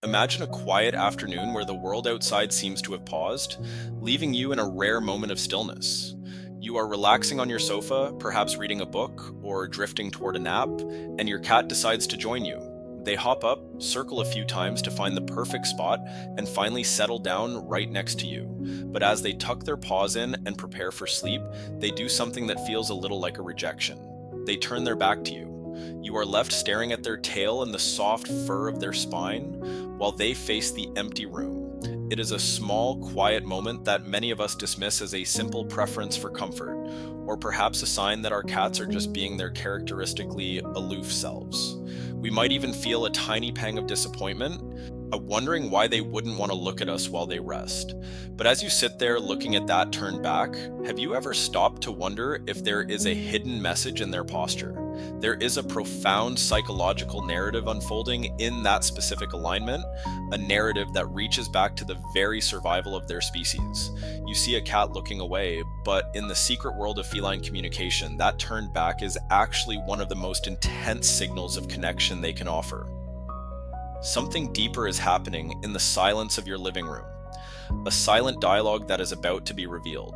Imagine a quiet afternoon where the world outside seems to have paused, leaving you in a rare moment of stillness. You are relaxing on your sofa, perhaps reading a book or drifting toward a nap, and your cat decides to join you. They hop up, circle a few times to find the perfect spot, and finally settle down right next to you. But as they tuck their paws in and prepare for sleep, they do something that feels a little like a rejection. They turn their back to you. You are left staring at their tail and the soft fur of their spine, while they face the empty room. It is a small, quiet moment that many of us dismiss as a simple preference for comfort, or perhaps a sign that our cats are just being their characteristically aloof selves. We might even feel a tiny pang of disappointment, wondering why they wouldn't want to look at us while they rest. But as you sit there looking at that turned back, have you ever stopped to wonder if there is a hidden message in their posture? There is a profound psychological narrative unfolding in that specific alignment, a narrative that reaches back to the very survival of their species. You see a cat looking away, but in the secret world of feline communication, that turned back is actually one of the most intense signals of connection they can offer. Something deeper is happening in the silence of your living room, a silent dialogue that is about to be revealed.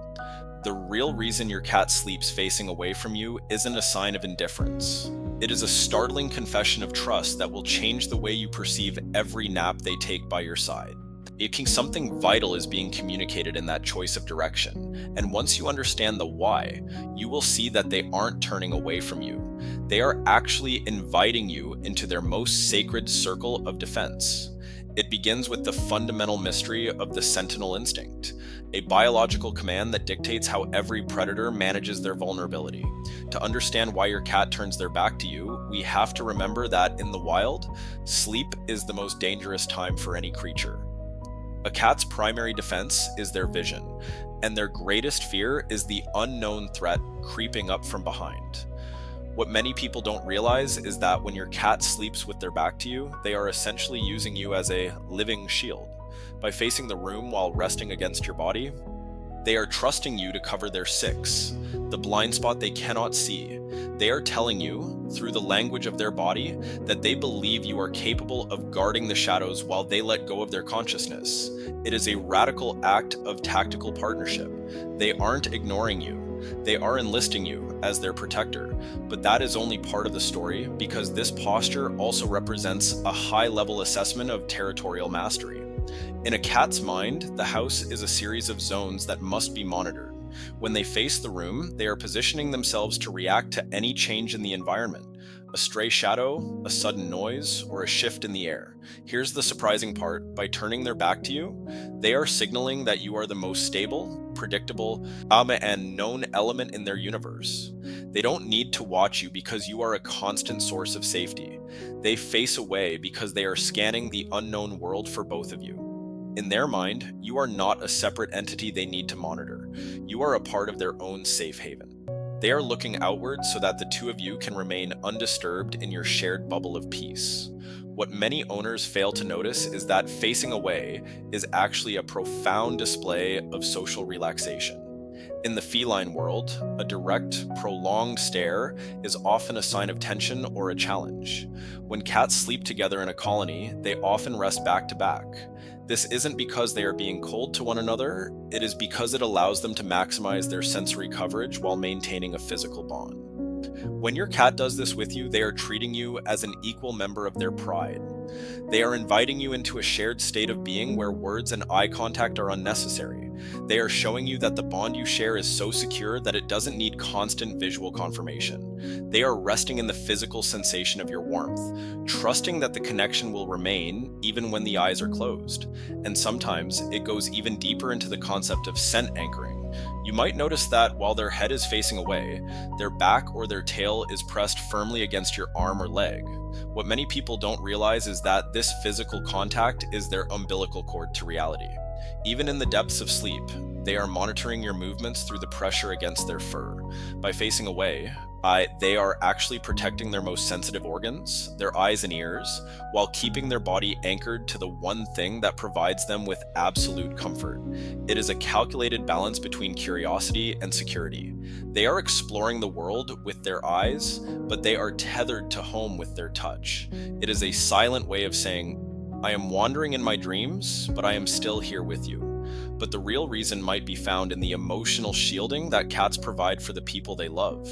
The real reason your cat sleeps facing away from you isn't a sign of indifference. It is a startling confession of trust that will change the way you perceive every nap they take by your side. Something vital is being communicated in that choice of direction, and once you understand the why, you will see that they aren't turning away from you. They are actually inviting you into their most sacred circle of defense. It begins with the fundamental mystery of the sentinel instinct, a biological command that dictates how every predator manages their vulnerability. To understand why your cat turns their back to you, we have to remember that in the wild, sleep is the most dangerous time for any creature. A cat's primary defense is their vision, and their greatest fear is the unknown threat creeping up from behind. What many people don't realize is that when your cat sleeps with their back to you, they are essentially using you as a living shield. By facing the room while resting against your body, they are trusting you to cover their six, the blind spot they cannot see. They are telling you, through the language of their body, that they believe you are capable of guarding the shadows while they let go of their consciousness. It is a radical act of tactical partnership. They aren't ignoring you. They are enlisting you as their protector, but that is only part of the story because this posture also represents a high-level assessment of territorial mastery. In a cat's mind, the house is a series of zones that must be monitored. When they face the room, they are positioning themselves to react to any change in the environment. A stray shadow, a sudden noise, or a shift in the air. Here's the surprising part. By turning their back to you, they are signaling that you are the most stable, predictable, and known element in their universe. They don't need to watch you because you are a constant source of safety. They face away because they are scanning the unknown world for both of you. In their mind, you are not a separate entity they need to monitor. You are a part of their own safe haven. They are looking outward so that the two of you can remain undisturbed in your shared bubble of peace. What many owners fail to notice is that facing away is actually a profound display of social relaxation. In the feline world, a direct, prolonged stare is often a sign of tension or a challenge. When cats sleep together in a colony, they often rest back to back. This isn't because they are being cold to one another, it is because it allows them to maximize their sensory coverage while maintaining a physical bond. When your cat does this with you, they are treating you as an equal member of their pride. They are inviting you into a shared state of being where words and eye contact are unnecessary. They are showing you that the bond you share is so secure that it doesn't need constant visual confirmation. They are resting in the physical sensation of your warmth, trusting that the connection will remain even when the eyes are closed. And sometimes it goes even deeper into the concept of scent anchoring. You might notice that while their head is facing away, their back or their tail is pressed firmly against your arm or leg. What many people don't realize is that this physical contact is their umbilical cord to reality. Even in the depths of sleep, they are monitoring your movements through the pressure against their fur. By facing away, they are actually protecting their most sensitive organs, their eyes and ears, while keeping their body anchored to the one thing that provides them with absolute comfort. It is a calculated balance between curiosity and security. They are exploring the world with their eyes, but they are tethered to home with their touch. It is a silent way of saying, I am wandering in my dreams, but I am still here with you. But the real reason might be found in the emotional shielding that cats provide for the people they love.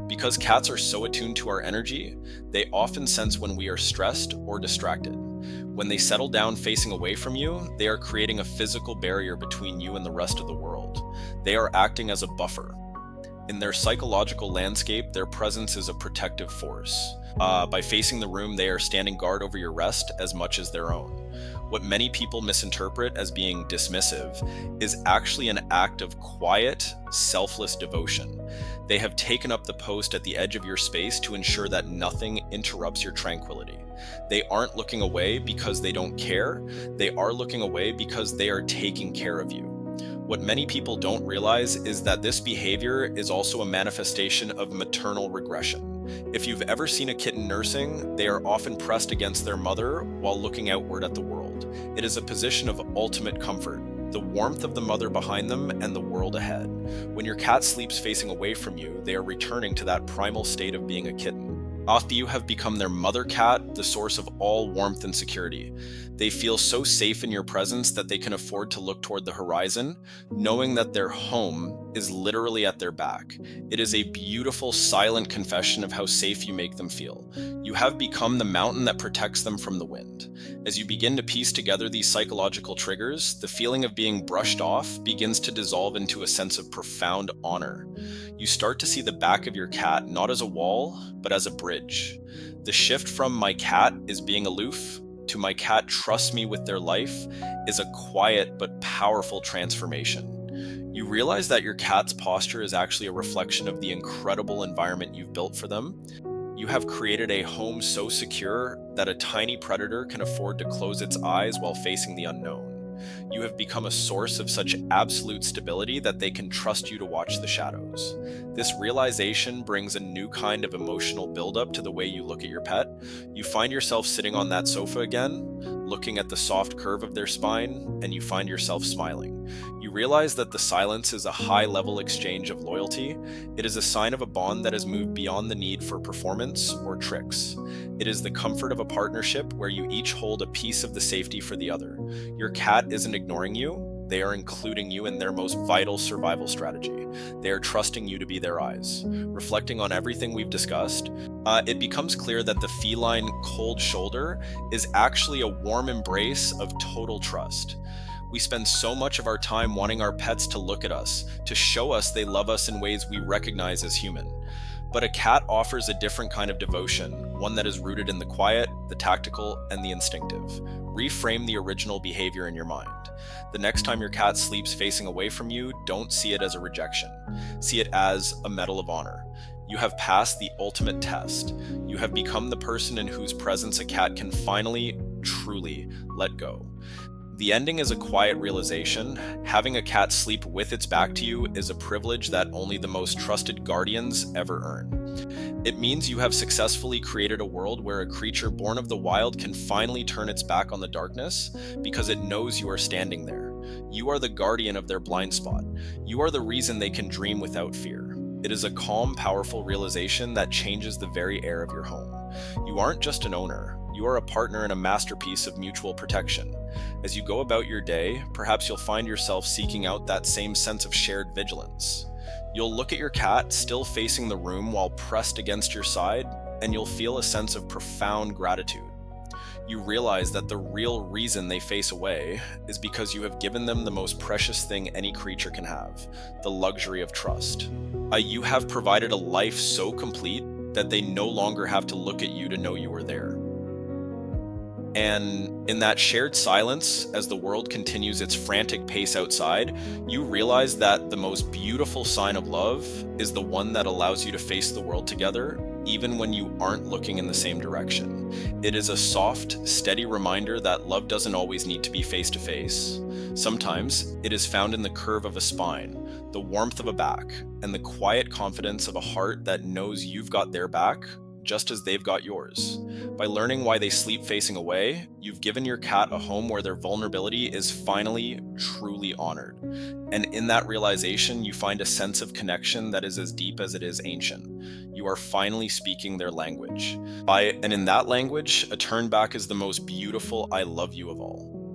Because cats are so attuned to our energy, they often sense when we are stressed or distracted. When they settle down facing away from you, they are creating a physical barrier between you and the rest of the world. They are acting as a buffer. In their psychological landscape, their presence is a protective force. By facing the room, they are standing guard over your rest as much as their own. What many people misinterpret as being dismissive is actually an act of quiet, selfless devotion. They have taken up the post at the edge of your space to ensure that nothing interrupts your tranquility. They aren't looking away because they don't care, they are looking away because they are taking care of you. What many people don't realize is that this behavior is also a manifestation of maternal regression. If you've ever seen a kitten nursing, they are often pressed against their mother while looking outward at the world. It is a position of ultimate comfort, the warmth of the mother behind them and the world ahead. When your cat sleeps facing away from you, they are returning to that primal state of being a kitten. After you have become their mother cat, the source of all warmth and security. They feel so safe in your presence that they can afford to look toward the horizon, knowing that their home is literally at their back. It is a beautiful, silent confession of how safe you make them feel. You have become the mountain that protects them from the wind. As you begin to piece together these psychological triggers, the feeling of being brushed off begins to dissolve into a sense of profound honor. You start to see the back of your cat not as a wall, but as a bridge. The shift from "my cat is being aloof" to "my cat trusts me with their life" is a quiet but powerful transformation. You realize that your cat's posture is actually a reflection of the incredible environment you've built for them. You have created a home so secure that a tiny predator can afford to close its eyes while facing the unknown. You have become a source of such absolute stability that they can trust you to watch the shadows. This realization brings a new kind of emotional buildup to the way you look at your pet. You find yourself sitting on that sofa again, looking at the soft curve of their spine, and you find yourself smiling. You realize that the silence is a high-level exchange of loyalty. It is a sign of a bond that has moved beyond the need for performance or tricks. It is the comfort of a partnership where you each hold a piece of the safety for the other. Your cat isn't ignoring you, they are including you in their most vital survival strategy. They are trusting you to be their eyes. Reflecting on everything we've discussed, it becomes clear that the feline cold shoulder is actually a warm embrace of total trust. We spend so much of our time wanting our pets to look at us, to show us they love us in ways we recognize as human. But a cat offers a different kind of devotion, one that is rooted in the quiet, the tactical, and the instinctive. Reframe the original behavior in your mind. The next time your cat sleeps facing away from you, don't see it as a rejection. See it as a medal of honor. You have passed the ultimate test. You have become the person in whose presence a cat can finally, truly let go. The ending is a quiet realization. Having a cat sleep with its back to you is a privilege that only the most trusted guardians ever earn. It means you have successfully created a world where a creature born of the wild can finally turn its back on the darkness because it knows you are standing there. You are the guardian of their blind spot. You are the reason they can dream without fear. It is a calm, powerful realization that changes the very air of your home. You aren't just an owner. You are a partner in a masterpiece of mutual protection. As you go about your day, perhaps you'll find yourself seeking out that same sense of shared vigilance. You'll look at your cat still facing the room while pressed against your side, and you'll feel a sense of profound gratitude. You realize that the real reason they face away is because you have given them the most precious thing any creature can have, the luxury of trust. You have provided a life so complete that they no longer have to look at you to know you are there. And in that shared silence, as the world continues its frantic pace outside, you realize that the most beautiful sign of love is the one that allows you to face the world together, even when you aren't looking in the same direction. It is a soft, steady reminder that love doesn't always need to be face to face. Sometimes it is found in the curve of a spine, the warmth of a back, and the quiet confidence of a heart that knows you've got their back just as they've got yours. By learning why they sleep facing away, you've given your cat a home where their vulnerability is finally truly honored. And in that realization, you find a sense of connection that is as deep as it is ancient. You are finally speaking their language. And in that language, a turn back is the most beautiful I love you of all.